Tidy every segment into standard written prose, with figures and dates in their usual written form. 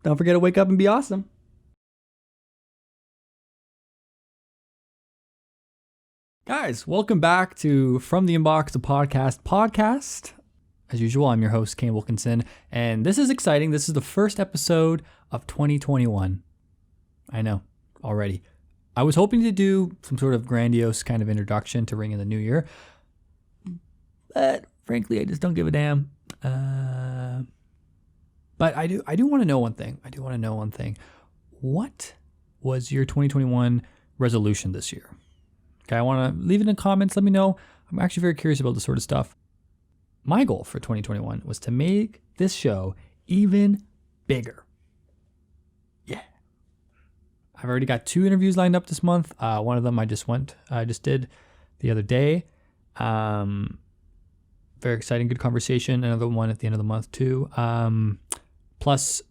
Don't forget to wake up and be awesome. Guys, welcome back to From the Inbox, the podcast. As usual, I'm your host, Kane Wilkinson, and this is exciting. This is the first episode of 2021. I know, already. I was hoping to do some sort of grandiose kind of introduction to ring in the new year, but frankly, I just don't give a damn. But I do want to know one thing. What was your 2021 resolution this year? Okay, I want to leave it in the comments. Let me know. I'm actually very curious about this sort of stuff. My goal for 2021 was to make this show even bigger. Yeah. I've already got 2 interviews lined up this month. One of them I just did the other day. Very exciting, good conversation. Another one at the end of the month too. Plus,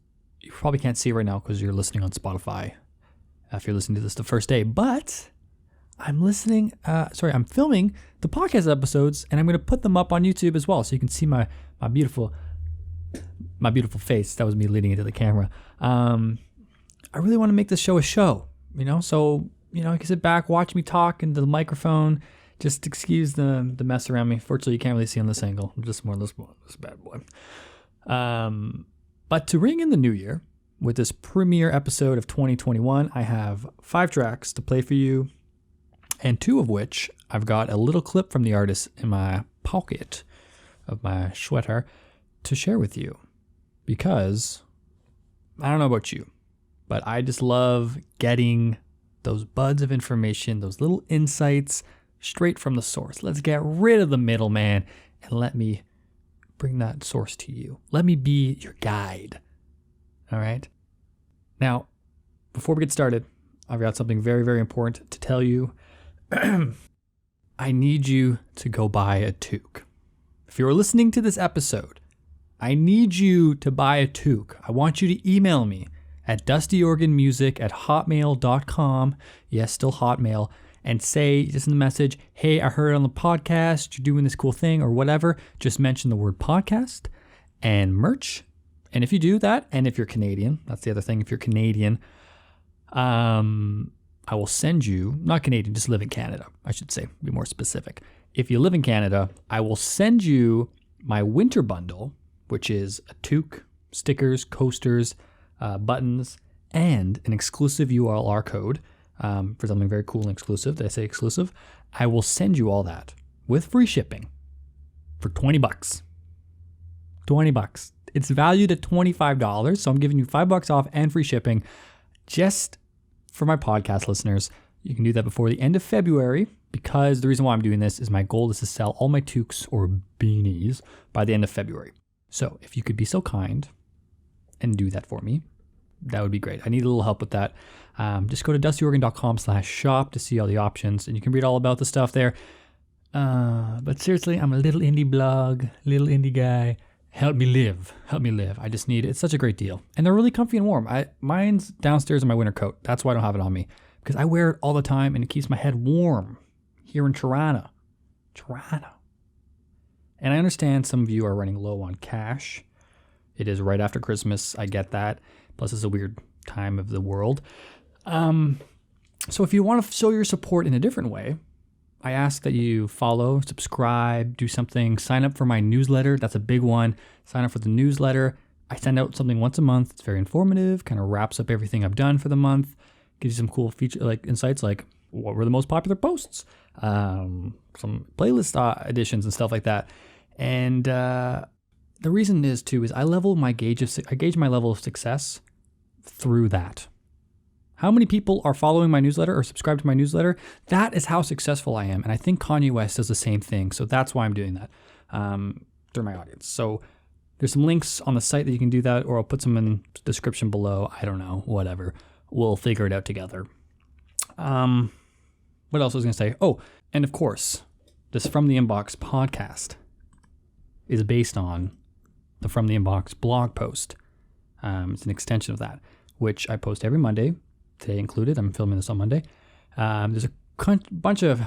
you probably can't see it right now because you're listening on Spotify if you're listening to this the first day, but I'm filming the podcast episodes, and I'm going to put them up on YouTube as well, so you can see my beautiful face. That was me leading into the camera. I really want to make this show a show, so, you can sit back, watch me talk into the microphone. Just excuse the mess around me. Fortunately, you can't really see on this angle. I'm just more this bad boy. But to ring in the new year with this premiere episode of 2021, I have 5 tracks to play for you, and 2 of which I've got a little clip from the artist in my pocket of my sweater to share with you. Because I don't know about you, but I just love getting those buds of information, those little insights straight from the source. Let's get rid of the middleman and let me bring that source to you. Let me be your guide. All right? Now, before we get started, I've got something very, very important to tell you. I need you to go buy a toque. If you're listening to this episode, I need you to buy a toque. I want you to email me at dustyorganmusic@hotmail.com. Yes, still Hotmail. And say, just in the message, hey, I heard it on the podcast, you're doing this cool thing or whatever. Just mention the word podcast and merch. And if you do that, and if you're Canadian, that's the other thing, if you're Canadian, I will send you, not Canadian, just live in Canada, I should say, be more specific. If you live in Canada, I will send you my winter bundle, which is a toque, stickers, coasters, buttons, and an exclusive URL code for something very cool and exclusive. Did I say exclusive? I will send you all that with free shipping for $20. $20. It's valued at $25, so I'm giving you $5 off and free shipping just for my podcast listeners. You can do that before the end of February, because the reason why I'm doing this is my goal is to sell all my toques or beanies by the end of February. So if you could be so kind and do that for me, that would be great. I need a little help with that. Just go to dustyorgan.com/shop to see all the options, and you can read all about the stuff there. But seriously, I'm a little indie blog, little indie guy. Help me live. I just need, it's such a great deal. And they're really comfy and warm. Mine's downstairs in my winter coat. That's why I don't have it on me, because I wear it all the time and it keeps my head warm here in Toronto. And I understand some of you are running low on cash. It is right after Christmas. I get that. Plus, it's a weird time of the world. So if you want to show your support in a different way, I ask that you follow, subscribe, do something, sign up for my newsletter. That's a big one. Sign up for the newsletter. I send out something once a month. It's very informative, kind of wraps up everything I've done for the month, gives you some cool insights like what were the most popular posts, some playlist additions and stuff like that. And the reason is I gauge my level of success through that. How many people are following my newsletter or subscribe to my newsletter? That is how successful I am. And I think Kanye West does the same thing. So that's why I'm doing that through my audience. So there's some links on the site that you can do that, or I'll put some in the description below. I don't know, whatever. We'll figure it out together. What else was I going to say? Oh, and of course, this From the Inbox podcast is based on the From the Inbox blog post. It's an extension of that, which I post every Monday. Today included. I'm filming this on Monday. There's a bunch of,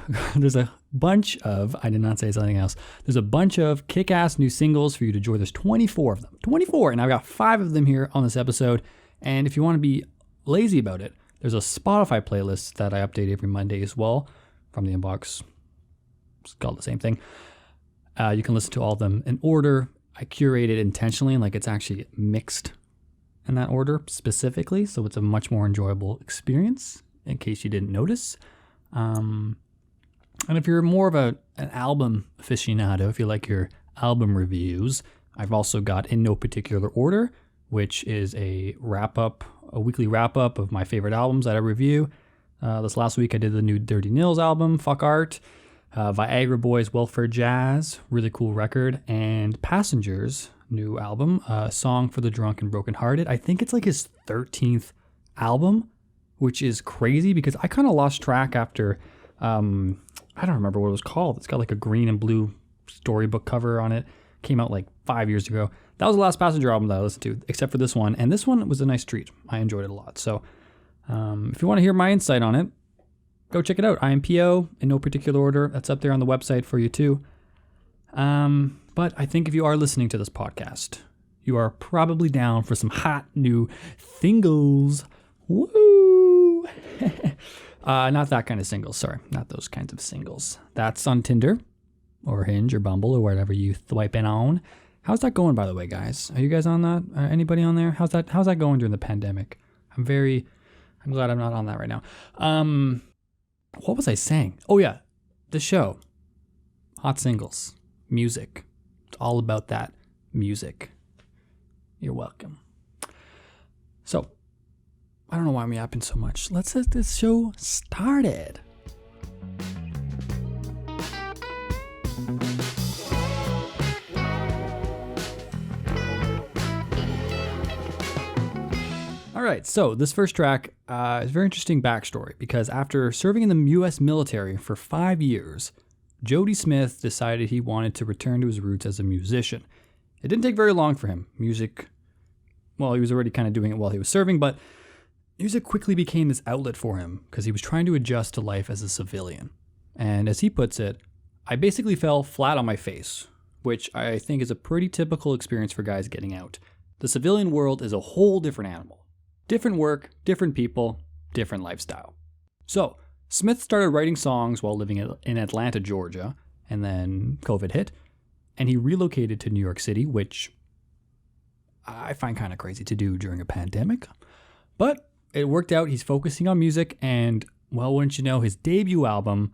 I did not say something else. There's a bunch of kick-ass new singles for you to enjoy. There's 24 of them. 24! And I've got 5 of them here on this episode. And if you want to be lazy about it, there's a Spotify playlist that I update every Monday as well from the inbox. It's called the same thing. You can listen to all of them in order. I curate it intentionally, like it's actually mixed in that order specifically, so it's a much more enjoyable experience in case you didn't notice. And if you're more of an album aficionado, if you like your album reviews, I've also got In No Particular Order, which is a weekly wrap-up of my favorite albums that I review. This last week I did the new Dirty Nils album, Fuck Art, Viagra Boys, Welfare Jazz, really cool record, and Passengers, new album, Song for the Drunk and Brokenhearted. I think it's like his 13th album, which is crazy because I kind of lost track after, I don't remember what it was called. It's got like a green and blue storybook cover on it. Came out like 5 years ago. That was the last Passenger album that I listened to, except for this one. And this one was a nice treat. I enjoyed it a lot. So if you want to hear my insight on it, go check it out. IMPO, in no particular order. That's up there on the website for you too. But I think if you are listening to this podcast, you are probably down for some hot new singles. Woo! Not that kind of singles. Sorry, not those kinds of singles. That's on Tinder or Hinge or Bumble or whatever you swiping on. How's that going, by the way, guys? Are you guys on that? Anybody on there? How's that going during the pandemic? I'm glad I'm not on that right now. What was I saying? Oh yeah, the show. Hot singles. Music. It's all about that music. You're welcome. So, I don't know why I'm yapping so much. Let's get this show started. All right, so this first track is a very interesting backstory because after serving in the U.S. military for 5 years, Jody Smith decided he wanted to return to his roots as a musician. It didn't take very long for him. Music, well, he was already kind of doing it while he was serving, but music quickly became this outlet for him because he was trying to adjust to life as a civilian. And as he puts it, I basically fell flat on my face, which I think is a pretty typical experience for guys getting out. The civilian world is a whole different animal. Different work, different people, different lifestyle. So, Smith started writing songs while living in Atlanta, Georgia, and then COVID hit, and he relocated to New York City, which I find kind of crazy to do during a pandemic. But it worked out. He's focusing on music, and, well, wouldn't you know, his debut album,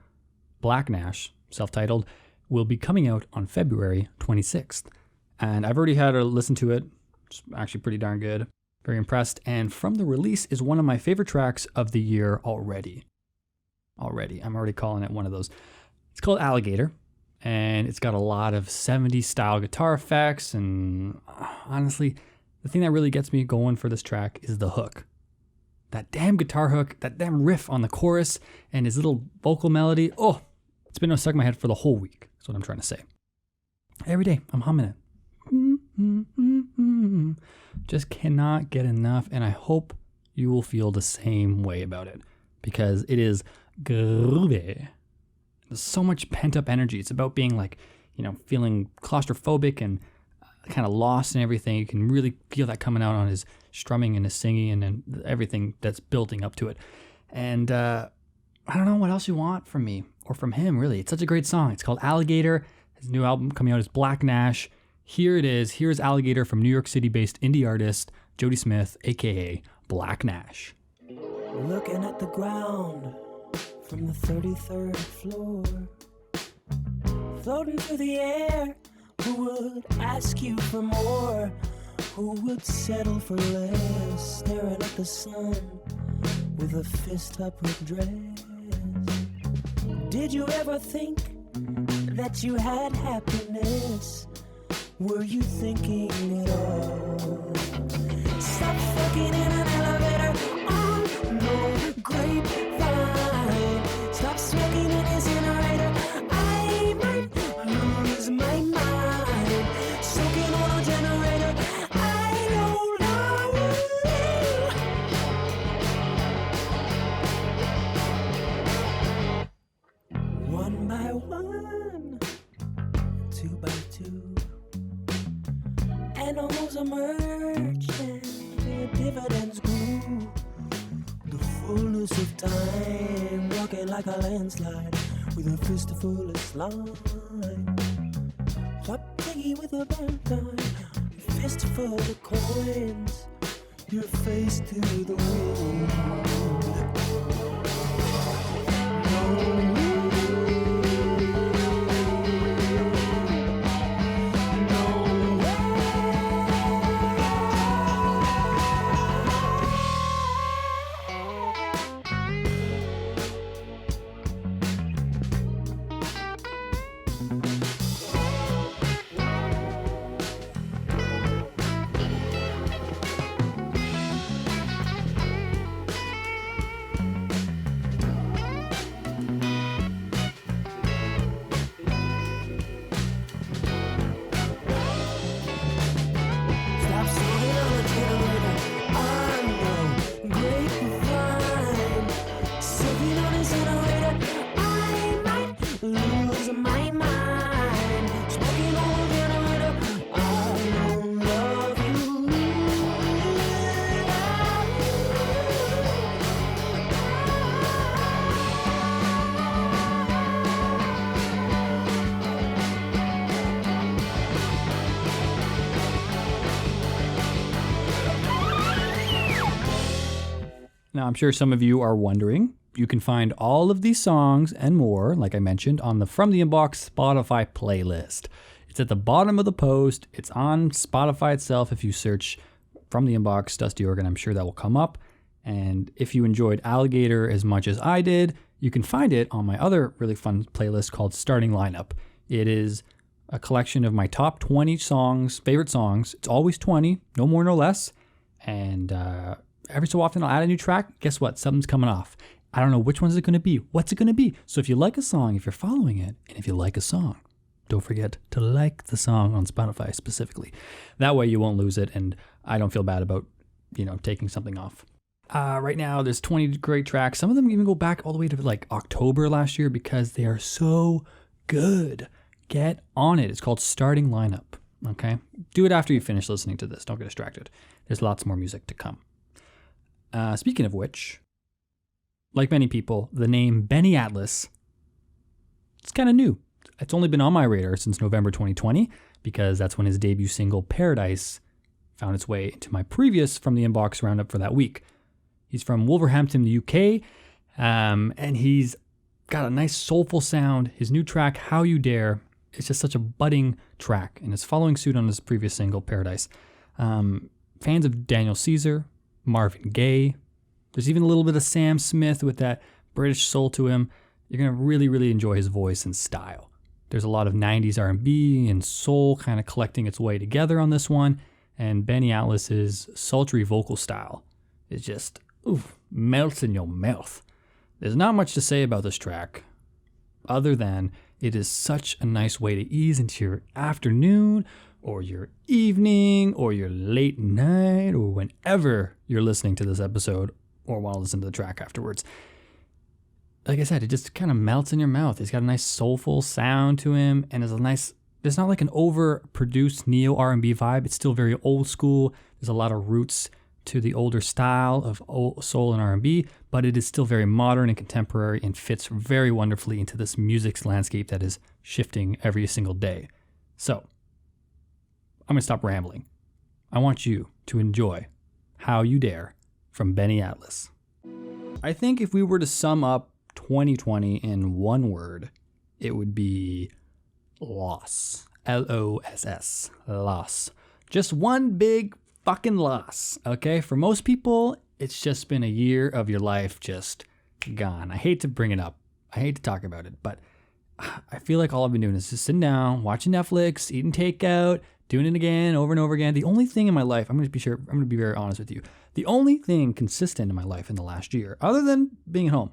Black Nash, self-titled, will be coming out on February 26th. And I've already had a listen to it. It's actually pretty darn good. Very impressed. And from the release is one of my favorite tracks of the year already. I'm already calling it one of those. It's called Alligator. And it's got a lot of 70s style guitar effects. And honestly, the thing that really gets me going for this track is the hook. That damn guitar hook, that damn riff on the chorus, and his little vocal melody. Oh, it's been stuck in my head for the whole week. That's what I'm trying to say. Every day, I'm humming it. Just cannot get enough, and I hope you will feel the same way about it because it is groovy. There's so much pent-up energy. It's about being like, feeling claustrophobic and kind of lost in everything. You can really feel that coming out on his strumming and his singing and everything that's building up to it. And I don't know what else you want from me or from him, really. It's such a great song. It's called Alligator. His new album coming out is Black Nash. Here it is. Here's Alligator from New York City-based indie artist Jody Smith, a.k.a. Black Nash. Looking at the ground from the 33rd floor, floating through the air, who would ask you for more? Who would settle for less? Staring at the sun with a fist-up dress. Did you ever think that you had happiness? Were you thinking it all? Stop fucking in an elevator on no grapevine. Stop smoking in his incinerator. I might lose my mind. Soaking on a generator. I don't know. One by one, two by two. Animals are merchant, their dividends grew. The fullness of time, walking like a landslide with a fistful of slime. Top piggy with a bad time, fistful of coins, your face to the wind. Now, I'm sure some of you are wondering, you can find all of these songs and more, like I mentioned, on the From the Inbox Spotify playlist. It's at the bottom of the post. It's on Spotify itself. If you search From the Inbox, Dusty Organ, I'm sure that will come up. And if you enjoyed Alligator as much as I did, you can find it on my other really fun playlist called Starting Lineup. It is a collection of my top 20 songs, favorite songs. It's always 20, no more, no less. And every so often I'll add a new track. Guess what? Something's coming off. I don't know which one's it going to be. What's it going to be? So if you like a song, if you're following it, and if you like a song, don't forget to like the song on Spotify specifically. That way you won't lose it, and I don't feel bad about, taking something off. Right now, there's 20 great tracks. Some of them even go back all the way to like October last year because they are so good. Get on it. It's called Starting Lineup. Okay? Do it after you finish listening to this. Don't get distracted. There's lots more music to come. Speaking of which, like many people, the name Benny Atlas, it's kind of new. It's only been on my radar since November 2020 because that's when his debut single Paradise found its way into my previous From the Inbox roundup for that week. He's from Wolverhampton, the UK, and he's got a nice soulful sound. His new track, How You Dare, is just such a budding track, and it's following suit on his previous single, Paradise. Fans of Daniel Caesar, Marvin Gaye, there's even a little bit of Sam Smith with that British soul to him. You're going to really, really enjoy his voice and style. There's a lot of 90s R&B and soul kind of collecting its way together on this one, and Benny Atlas's sultry vocal style is just melts in your mouth. There's not much to say about this track other than it is such a nice way to ease into your afternoon or your evening or your late night or whenever you're listening to this episode or want to listen to the track afterwards. Like I said, it just kind of melts in your mouth. He's got a nice soulful sound to him, and there's not like an overproduced neo R&B vibe. It's still very old school. There's a lot of roots to the older style of soul and R&B, but it is still very modern and contemporary and fits very wonderfully into this music's landscape that is shifting every single day. So, I'm going to stop rambling. I want you to enjoy How You Dare from Benny Atlas. I think if we were to sum up 2020 in one word, it would be loss. L-O-S-S. Loss. Just one big fucking loss, okay? For most people, it's just been a year of your life just gone. I hate to bring it up. I hate to talk about it, but I feel like all I've been doing is just sitting down, watching Netflix, eating takeout, doing it again, over and over again. The only thing in my life, I'm going to be very honest with you. The only thing consistent in my life in the last year, other than being at home,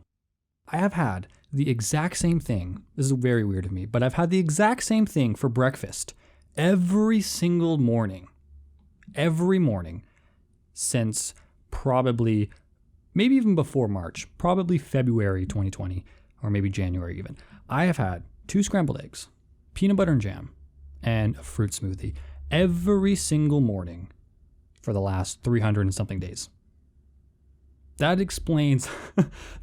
I have had the exact same thing. This is very weird of me, but I've had the exact same thing for breakfast every single morning. Every morning since probably, maybe even before March, probably February 2020, or maybe January even. I have had 2 scrambled eggs, peanut butter and jam, and a fruit smoothie every single morning for the last 300 and something days. That explains,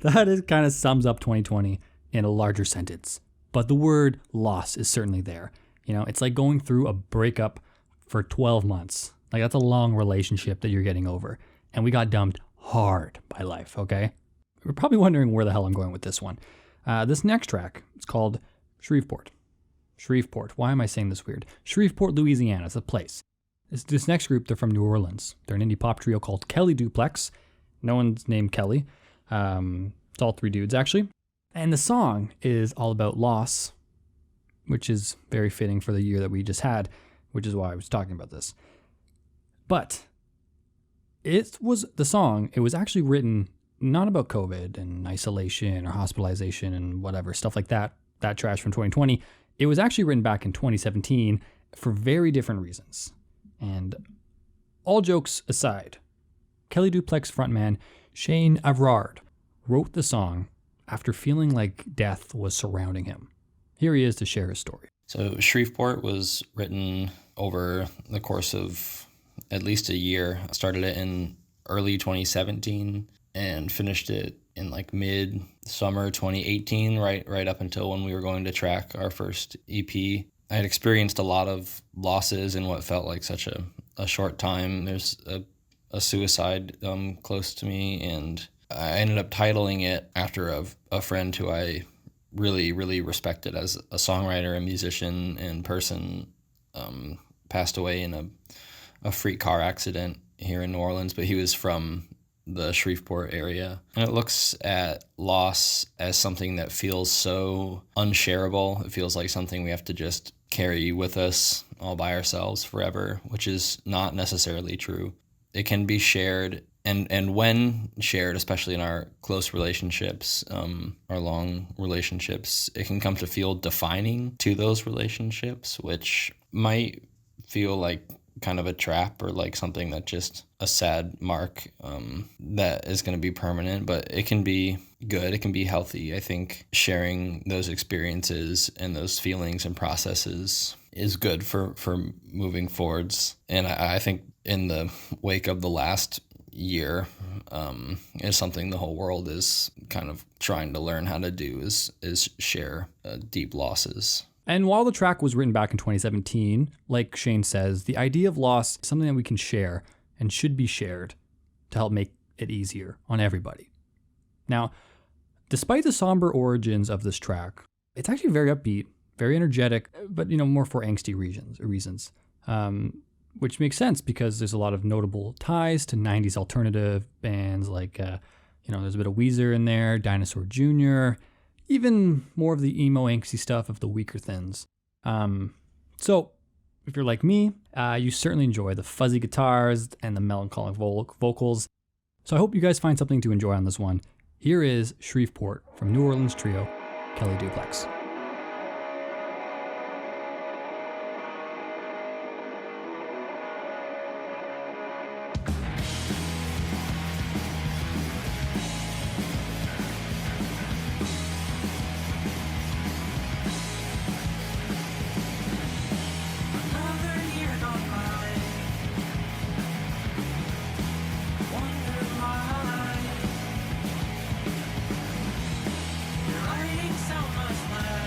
that is kind of sums up 2020 in a larger sentence. But the word loss is certainly there. You know, it's like going through a breakup for 12 months. Like, that's a long relationship that you're getting over. And we got dumped hard by life, okay? You're probably wondering where the hell I'm going with this one. This next track is called Shreveport. Shreveport. Why am I saying this weird? Shreveport, Louisiana. It's a place. This next group, they're from New Orleans. They're an indie pop trio called Kelly Duplex. No one's named Kelly. It's all three dudes, actually. And the song is all about loss, which is very fitting for the year that we just had, which is why I was talking about this. But it was actually written not about COVID and isolation or hospitalization and whatever, stuff like that trash from 2020. It was actually written back in 2017 for very different reasons. And all jokes aside, Kelly Duplex frontman Shane Avrard wrote the song after feeling like death was surrounding him. Here he is to share his story. So Shreveport was written over the course of at least a year. I started it in early 2017 and finished it in like mid-summer 2018, right up until when we were going to track our first EP. I had experienced a lot of losses in what felt like such a short time. There's a suicide close to me, and I ended up titling it after a friend who I really, really respected as a songwriter, a musician, and person, passed away in a freak car accident here in New Orleans, but he was from the Shreveport area. And it looks at loss as something that feels so unshareable. It feels like something we have to just carry with us all by ourselves forever, which is not necessarily true. It can be shared, and when shared, especially in our close relationships, our long relationships, it can come to feel defining to those relationships, which might feel like kind of a trap or like something that just a sad mark that is going to be permanent, but it can be good. It can be healthy. I think sharing those experiences and those feelings and processes is good for moving forwards. And I think in the wake of the last year is something the whole world is kind of trying to learn how to do is share deep losses. And while the track was written back in 2017, like Shane says, the idea of loss is something that we can share and should be shared to help make it easier on everybody. Now, despite the somber origins of this track, it's actually very upbeat, very energetic, but more for angsty reasons. Which makes sense because there's a lot of notable ties to 90s alternative bands like, there's a bit of Weezer in there, Dinosaur Jr., even more of the emo angsty stuff of the Weaker Thins. So if you're like me, you certainly enjoy the fuzzy guitars and the melancholic vocals. So I hope you guys find something to enjoy on this one. Here is Shreveport from New Orleans trio, Kelly Duplex. So much less.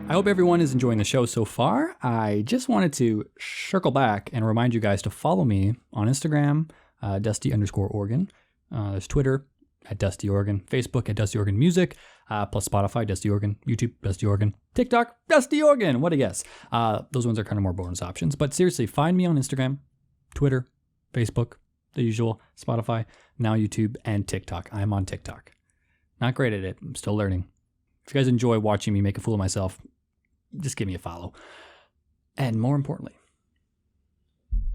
I hope everyone is enjoying the show so far. I just wanted to circle back and remind you guys to follow me on Instagram, Dusty_Oregon. There's Twitter at Dusty Oregon, Facebook at Dusty Oregon Music, plus Spotify, Dusty Oregon, YouTube, Dusty Oregon, TikTok, Dusty Oregon. What a guess. Those ones are kind of more bonus options. But seriously, find me on Instagram, Twitter, Facebook, the usual, Spotify, now YouTube, and TikTok. I'm on TikTok. Not great at it. I'm still learning. If you guys enjoy watching me make a fool of myself, just give me a follow. And more importantly,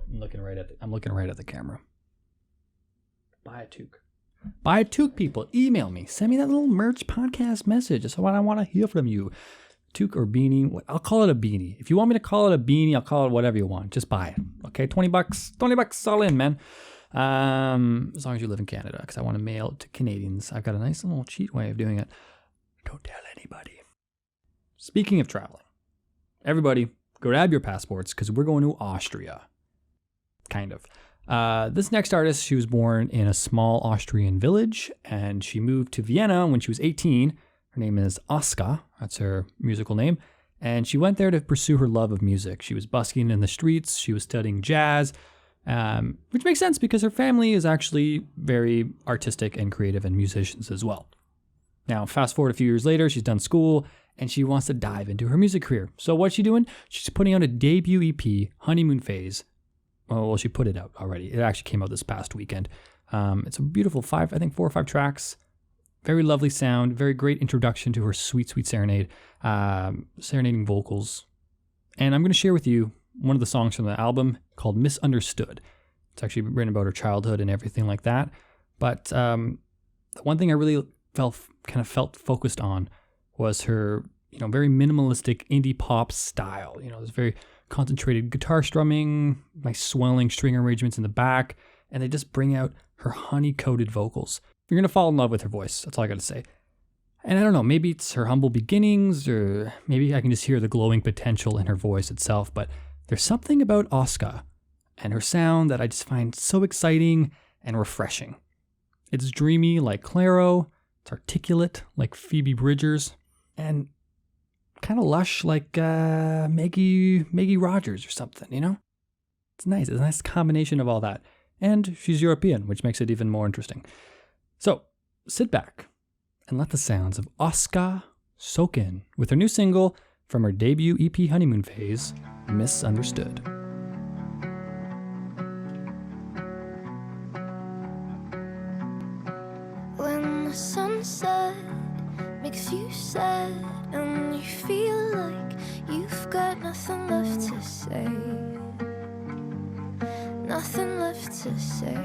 I'm looking right at the camera. Buy a toque. Buy a toque, people. Email me. Send me that little merch podcast message. That's what I want to hear from you. Toque or beanie. I'll call it a beanie. If you want me to call it a beanie, I'll call it whatever you want. Just buy it. Okay, $20 all in, man. As long as you live in Canada, because I want to mail it to Canadians. I've got a nice little cheat way of doing it. Don't tell anybody. Speaking of traveling, everybody grab your passports because we're going to Austria. Kind of. This next artist, she was born in a small Austrian village, and she moved to Vienna when she was 18. Her name is OSKA. That's her musical name. And she went there to pursue her love of music. She was busking in the streets. She was studying jazz, which makes sense because her family is actually very artistic and creative and musicians as well. Now, fast forward a few years later, she's done school, and she wants to dive into her music career. So what's she doing? She's putting out a debut EP, Honeymoon Phase. Well, she put it out already. It actually came out this past weekend. It's a beautiful 4 or 5 tracks. Very lovely sound. Very great introduction to her sweet, sweet serenade. Serenading vocals. And I'm going to share with you one of the songs from the album called Misunderstood. It's actually written about her childhood and everything like that. But the one thing I really felt focused on was her, very minimalistic indie pop style. This very concentrated guitar strumming, nice swelling string arrangements in the back, and they just bring out her honey-coated vocals. You're going to fall in love with her voice. That's all I got to say. And I don't know, maybe it's her humble beginnings, or maybe I can just hear the glowing potential in her voice itself, but there's something about OSKA and her sound that I just find so exciting and refreshing. It's dreamy like Clairo, it's articulate like Phoebe Bridgers, and kind of lush like Maggie Rogers or something, It's nice. It's a nice combination of all that. And she's European, which makes it even more interesting. So sit back and let the sounds of OSKA soak in with her new single from her debut EP Honeymoon Phase, Misunderstood. When the sunset makes you sad and you feel like you've got nothing left to say, nothing left to say.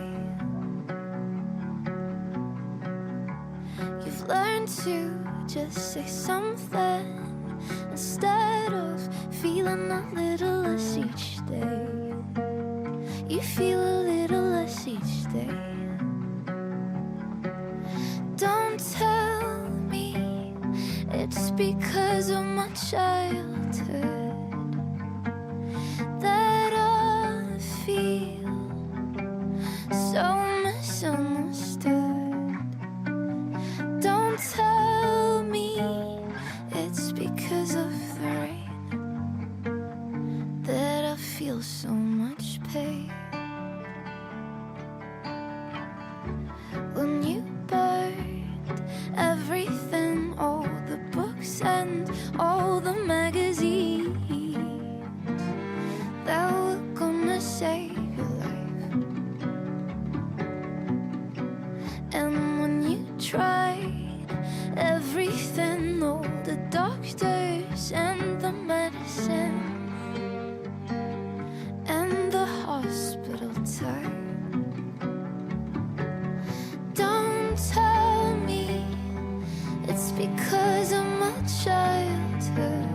You've learned to just say something instead of feeling a little less each day. You feel a little less each day. Don't tell me it's because of my childhood that I feel so misunderstood. Don't tell me it's because of the rain that I feel so much pain. When you burned everything, all the books and all the magazines that were gonna save your life, and when you tried everything, all the doctors and the medicine and the hospital time. Don't tell me it's because of my childhood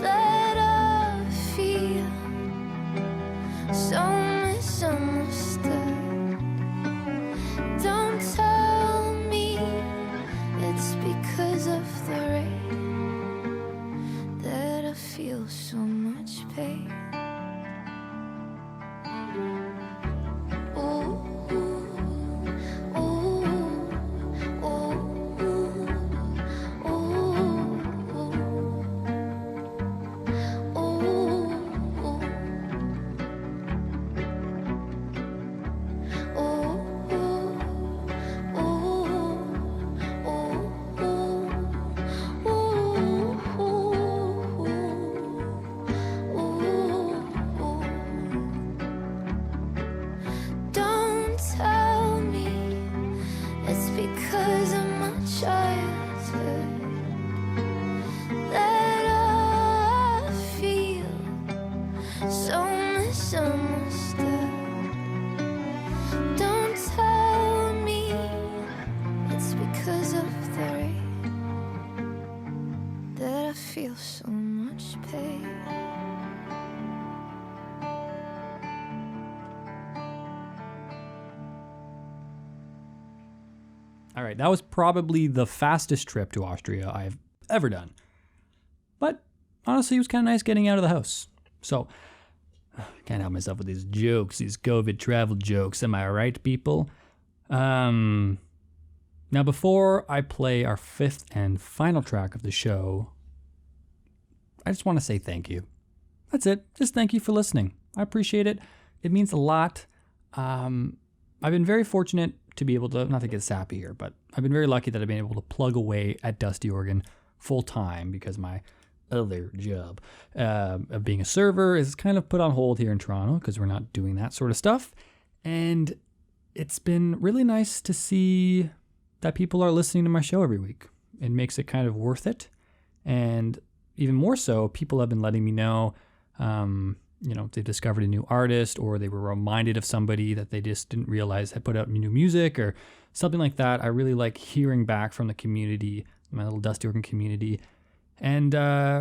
that I feel so misunderstood. Don't tell me it's because of the rain that I feel so much pain. still must have. Don't tell me it's because of the rain that I feel so much pain. All right, that was probably the fastest trip to Austria I've ever done. But honestly, it was kind of nice getting out of the house. So, I can't help myself with these jokes, these COVID travel jokes. Am I right, people? Now, before I play our fifth and final track of the show, I just want to say thank you. That's it. Just thank you for listening. I appreciate it. It means a lot. I've been very fortunate to be able to, not to get sappy here, but I've been very lucky that I've been able to plug away at Dusty Organ full time because my other job of being a server is kind of put on hold here in Toronto because we're not doing that sort of stuff. And it's been really nice to see that people are listening to my show every week. It makes it kind of worth it. And even more so, people have been letting me know, they've discovered a new artist or they were reminded of somebody that they just didn't realize had put out new music or something like that. I really like hearing back from the community, my little Dusty Organ community, and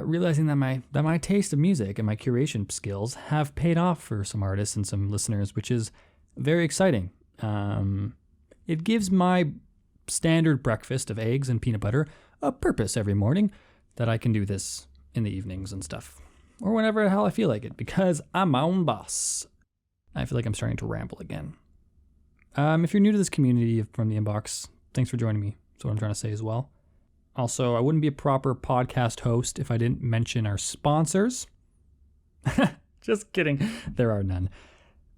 realizing that my taste of music and my curation skills have paid off for some artists and some listeners, which is very exciting. It gives my standard breakfast of eggs and peanut butter a purpose every morning that I can do this in the evenings and stuff. Or whenever the hell I feel like it, because I'm my own boss. I feel like I'm starting to ramble again. If you're new to this community from the inbox, thanks for joining me. That's what I'm trying to say as well. Also, I wouldn't be a proper podcast host if I didn't mention our sponsors. Just kidding. There are none.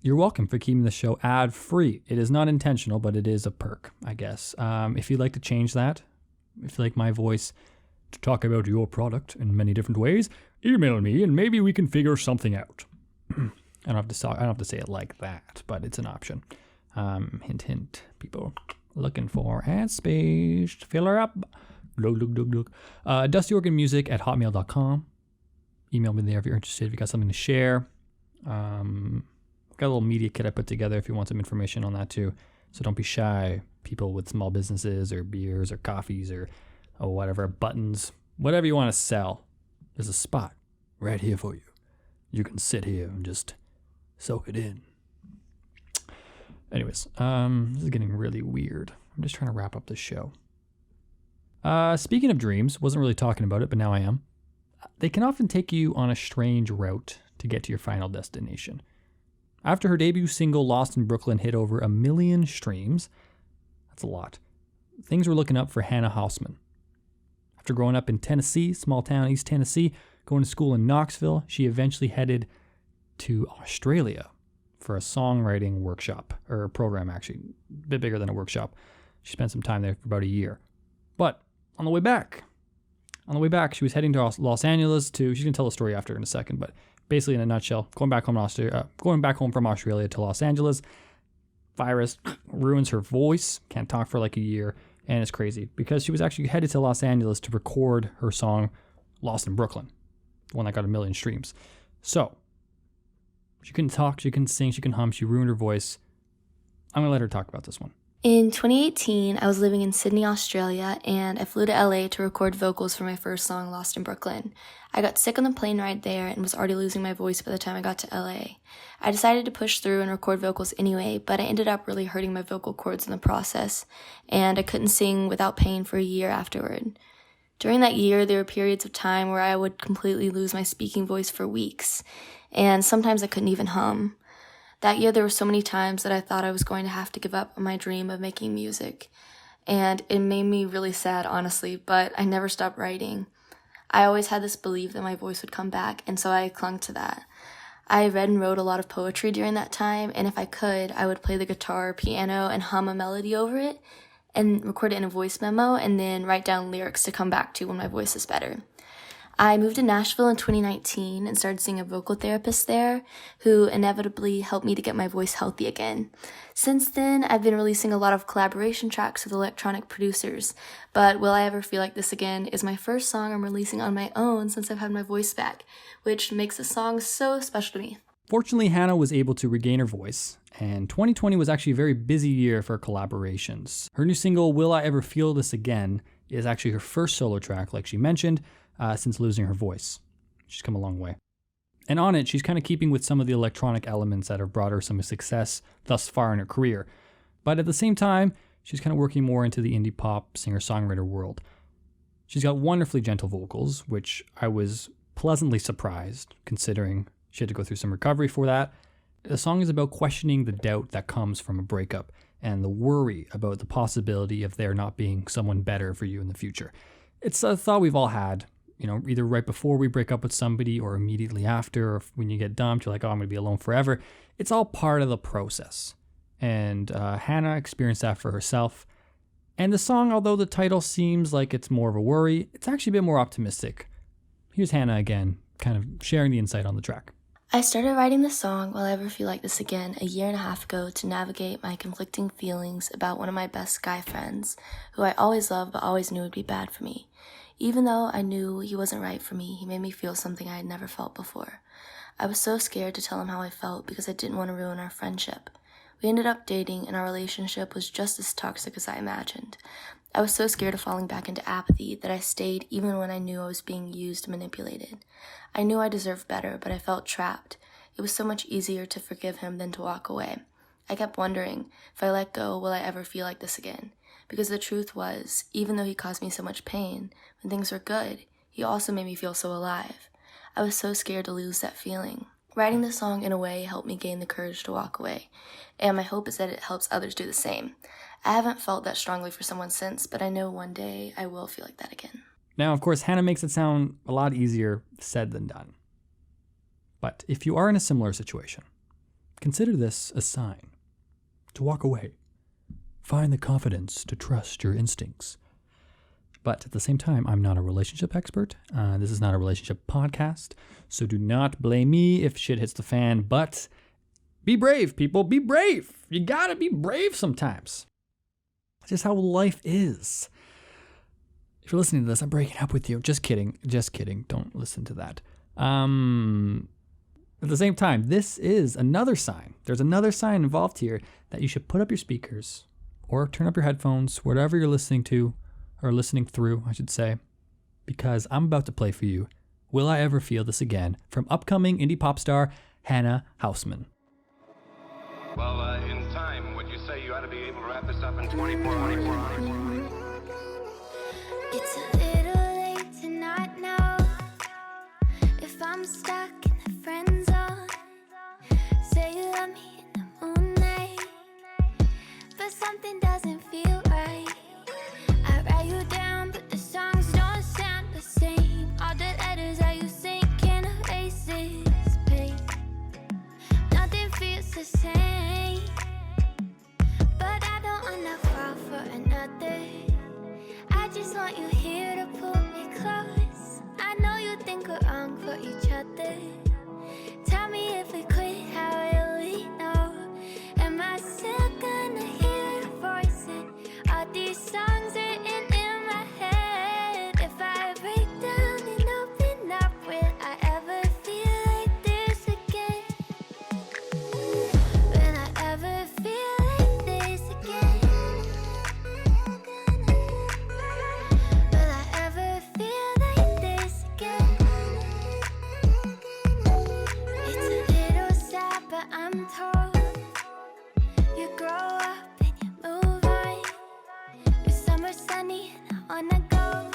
You're welcome for keeping the show ad-free. It is not intentional, but it is a perk, I guess. If you'd like to change that, if you like my voice to talk about your product in many different ways, email me and maybe we can figure something out. I don't have to say it like that, but it's an option. Hint, hint. People looking for ad space to fill her up. Look. DustyOrganMusic@hotmail.com. Email me there if you're interested. If you got something to share. Got a little media kit I put together if you want some information on that too. So don't be shy. People with small businesses or beers or coffees or whatever, buttons, whatever you want to sell. There's a spot right here for you. You can sit here and just soak it in. Anyways, this is getting really weird. I'm just trying to wrap up this show. Speaking of dreams, wasn't really talking about it, but now I am. They can often take you on a strange route to get to your final destination. After her debut single, Lost in Brooklyn, hit over 1 million streams, that's a lot, things were looking up for Hannah Hausman. After growing up in Tennessee, small town East Tennessee, going to school in Knoxville, she eventually headed to Australia for a songwriting workshop, or a program actually, a bit bigger than a workshop. She spent some time there for about a year. But on the way back, she was heading to Los Angeles she's going to tell the story after in a second, but basically in a nutshell, going back home from Australia to Los Angeles, virus ruins her voice, can't talk for like a year. And it's crazy because she was actually headed to Los Angeles to record her song Lost in Brooklyn, the one that got 1 million streams. So she couldn't talk, she couldn't sing, she couldn't hum, she ruined her voice. I'm going to let her talk about this one. In 2018, I was living in Sydney, Australia, and I flew to LA to record vocals for my first song, Lost in Brooklyn. I got sick on the plane ride there and was already losing my voice by the time I got to LA. I decided to push through and record vocals anyway, but I ended up really hurting my vocal cords in the process, and I couldn't sing without pain for a year afterward. During that year, there were periods of time where I would completely lose my speaking voice for weeks, and sometimes I couldn't even hum. That year, there were so many times that I thought I was going to have to give up on my dream of making music. And it made me really sad, honestly, but I never stopped writing. I always had this belief that my voice would come back, and so I clung to that. I read and wrote a lot of poetry during that time, and if I could, I would play the guitar or piano and hum a melody over it, and record it in a voice memo, and then write down lyrics to come back to when my voice is better. I moved to Nashville in 2019 and started seeing a vocal therapist there who inevitably helped me to get my voice healthy again. Since then, I've been releasing a lot of collaboration tracks with electronic producers, but Will I Ever Feel Like This Again is my first song I'm releasing on my own since I've had my voice back, which makes the song so special to me. Fortunately, Hannah was able to regain her voice, and 2020 was actually a very busy year for collaborations. Her new single, Will I Ever Feel This Again, is actually her first solo track, like she mentioned, since losing her voice. She's come a long way. And on it, she's kind of keeping with some of the electronic elements that have brought her some success thus far in her career. But at the same time, she's kind of working more into the indie pop singer-songwriter world. She's got wonderfully gentle vocals, which I was pleasantly surprised, considering she had to go through some recovery for that. The song is about questioning the doubt that comes from a breakup and the worry about the possibility of there not being someone better for you in the future. It's a thought we've all had, either right before we break up with somebody or immediately after, or when you get dumped, you're like, oh, I'm going to be alone forever. It's all part of the process. And Hannah experienced that for herself. And the song, although the title seems like it's more of a worry, it's actually a bit more optimistic. Here's Hannah again, kind of sharing the insight on the track. I started writing the song Will I Ever Feel Like This Again a year and a half ago to navigate my conflicting feelings about one of my best guy friends, who I always loved but always knew would be bad for me. Even though I knew he wasn't right for me, he made me feel something I had never felt before. I was so scared to tell him how I felt because I didn't want to ruin our friendship. We ended up dating and our relationship was just as toxic as I imagined. I was so scared of falling back into apathy that I stayed even when I knew I was being used and manipulated. I knew I deserved better, but I felt trapped. It was so much easier to forgive him than to walk away. I kept wondering, if I let go, will I ever feel like this again? Because the truth was, even though he caused me so much pain, when things were good, he also made me feel so alive. I was so scared to lose that feeling. Writing the song in a way helped me gain the courage to walk away, and my hope is that it helps others do the same. I haven't felt that strongly for someone since, but I know one day I will feel like that again. Now, of course, Hannah makes it sound a lot easier said than done. But if you are in a similar situation, consider this a sign to walk away. Find the confidence to trust your instincts. But at the same time, I'm not a relationship expert. This is not a relationship podcast, so do not blame me if shit hits the fan. But be brave, people. Be brave. You gotta be brave sometimes. That's just how life is. If you're listening to this, I'm breaking up with you. Just kidding. Just kidding. Don't listen to that. At the same time, this is another sign. There's another sign involved here that you should put up your speakers or turn up your headphones, whatever you're listening to, or listening through, I should say, because I'm about to play for you Will I Ever Feel This Again from upcoming indie pop star Hannah Hausman. Well, in time, would you say you ought to be able to wrap this up in 24 hours? It's a little late to not know if I'm stuck in the friend zone. Say you love me in the moonlight, but something doesn't feel right. I write you down, but the songs don't sound the same. All the letters that you sing can't erase this pain. Nothing feels the same, but I don't wanna fall for another. I just want you here to pull me close. I know you think we're wrong for each other. Tell me if we quit, how will we know? Am I still gonna hear your voice in all these songs written in my head? If I break down and open up, will I ever feel like this again? Will I ever feel like this again? Will I ever feel like this again? It's a little sad, but I'm told you grow up and you move on. Your summer's sunny and I wanna go,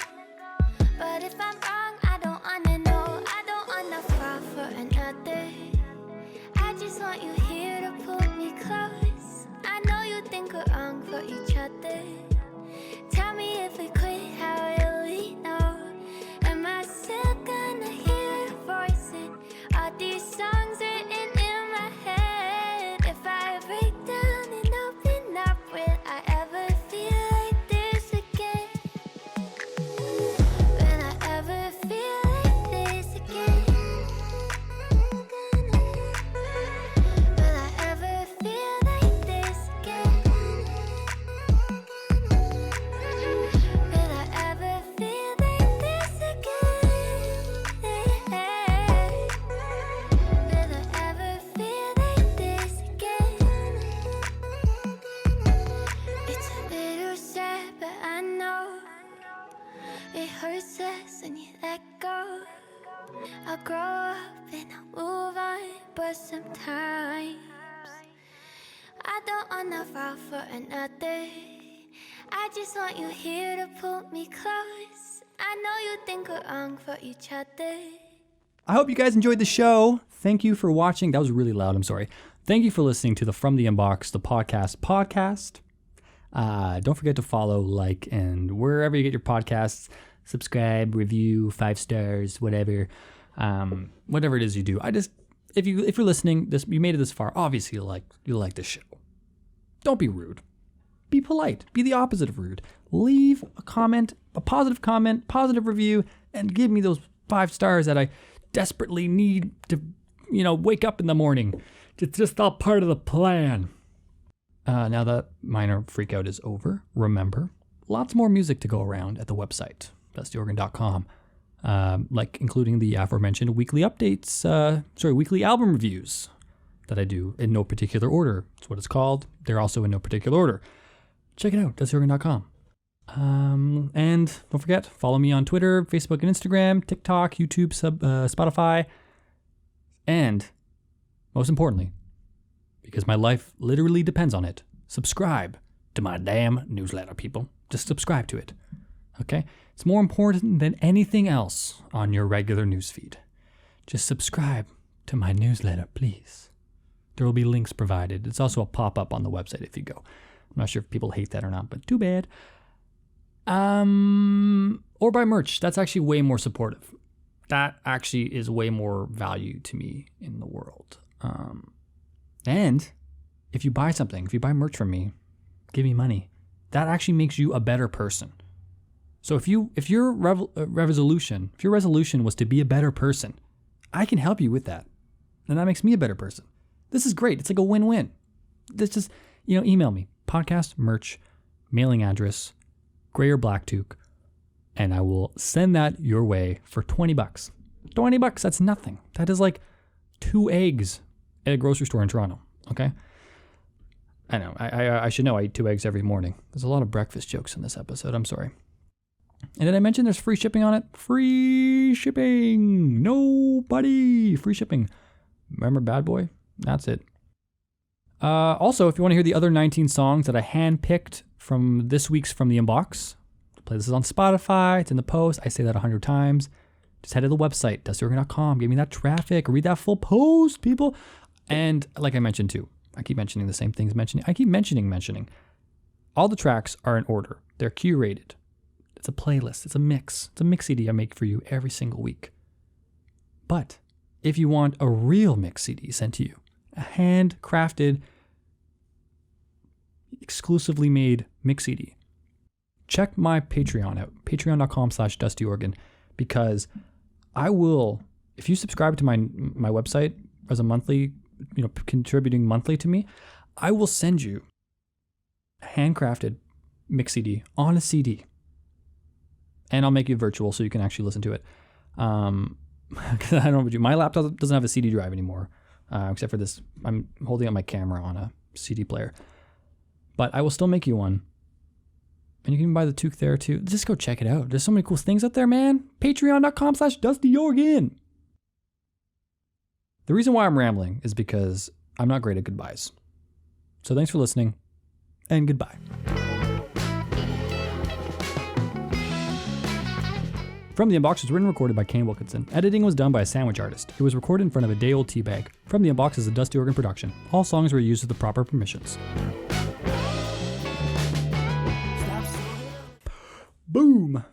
but if I'm wrong, I don't wanna know. I don't wanna fall for another. I just want you here to pull me close. I know you think we're wrong for each other. Tell me if we quit, how will we know? Am I still gonna hear your voice in all these songs written in my head? If I break down and open up, will I ever feel like this again? Will I ever feel like this again? Will I ever feel like this again? and you let go. I'll grow up and I'll move on, but sometimes I don't wanna fall for another. I just want you here to pull me close. I know you think we're wrong for each other. I hope you guys enjoyed the show. Thank you for watching. That was really loud. I'm sorry. Thank you for listening to the From the Inbox, the podcast. Don't forget to follow, like, and wherever you get your podcasts, subscribe, review, 5 stars, whatever. Whatever it is you do. If you're listening, you made it this far, obviously you like this show. Don't be rude. Be polite. Be the opposite of rude. Leave a comment, a positive comment, positive review, and give me those 5 stars that I desperately need to, wake up in the morning. It's just all part of the plan. Now that minor freakout is over, remember, lots more music to go around at the website, dustyorgan.com, including the aforementioned weekly updates, weekly album reviews that I do in no particular order. That's what it's called. They're also in no particular order. Check it out, dustyorgan.com. And don't forget, follow me on Twitter, Facebook and Instagram, TikTok, YouTube, Spotify, and most importantly, because my life literally depends on it, subscribe to my damn newsletter, people. Just subscribe to it, okay? It's more important than anything else on your regular newsfeed. Just subscribe to my newsletter, please. There will be links provided. It's also a pop-up on the website if you go. I'm not sure if people hate that or not, but too bad. Or buy merch. That's actually way more supportive. That actually is way more value to me in the world. And if you buy something, if you buy merch from me, give me money. That actually makes you a better person. So if your resolution was to be a better person, I can help you with that. And that makes me a better person. This is great. It's like a win-win. This just, email me, podcast, merch, mailing address, gray or black toque, and I will send that your way for $20. $20, that's nothing. That is like 2 eggs at a grocery store in Toronto, okay? I know, I should know I eat 2 eggs every morning. There's a lot of breakfast jokes in this episode, I'm sorry. And did I mention there's free shipping on it? Free shipping! Nobody! Free shipping. Remember Bad Boy? That's it. Also, if you want to hear the other 19 songs that I handpicked from this week's From the Inbox, play this is on Spotify, it's in the post, I say that 100 times. Just head to the website, dustyorgan.com, give me that traffic, read that full post, people. And like I mentioned too, I keep mentioning the same things, I keep mentioning. All the tracks are in order. They're curated. It's a playlist, it's a mix CD I make for you every single week. But if you want a real mix CD sent to you, a handcrafted, exclusively made mix CD, check my Patreon out, patreon.com/dustyorgan, because I will, if you subscribe to my website as a monthly, contributing monthly to me, I will send you a handcrafted mix CD on a CD. And I'll make it virtual so you can actually listen to it. Because I don't know about you. My laptop doesn't have a CD drive anymore, except for this. I'm holding up my camera on a CD player. But I will still make you one. And you can buy the toque there too. Just go check it out. There's so many cool things out there, man. Patreon.com/DustyOrgan. The reason why I'm rambling is because I'm not great at goodbyes. So thanks for listening, and goodbye. From the Inbox was written and recorded by Kane Wilkinson. Editing was done by a sandwich artist. It was recorded in front of a day-old tea bag. From the Inbox is a Dusty Organ production. All songs were used with the proper permissions. Boom!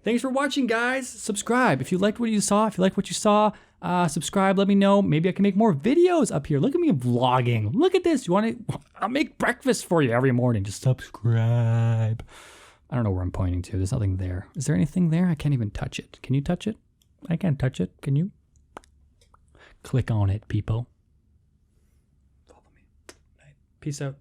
Thanks for watching, guys. Subscribe if you liked what you saw. Subscribe. Let me know. Maybe I can make more videos up here. Look at me vlogging. Look at this. I'll make breakfast for you every morning. Just subscribe. I don't know where I'm pointing to. There's nothing there. Is there anything there? I can't even touch it. Can you touch it? I can't touch it. Can you? Click on it, people. Follow me. Peace out.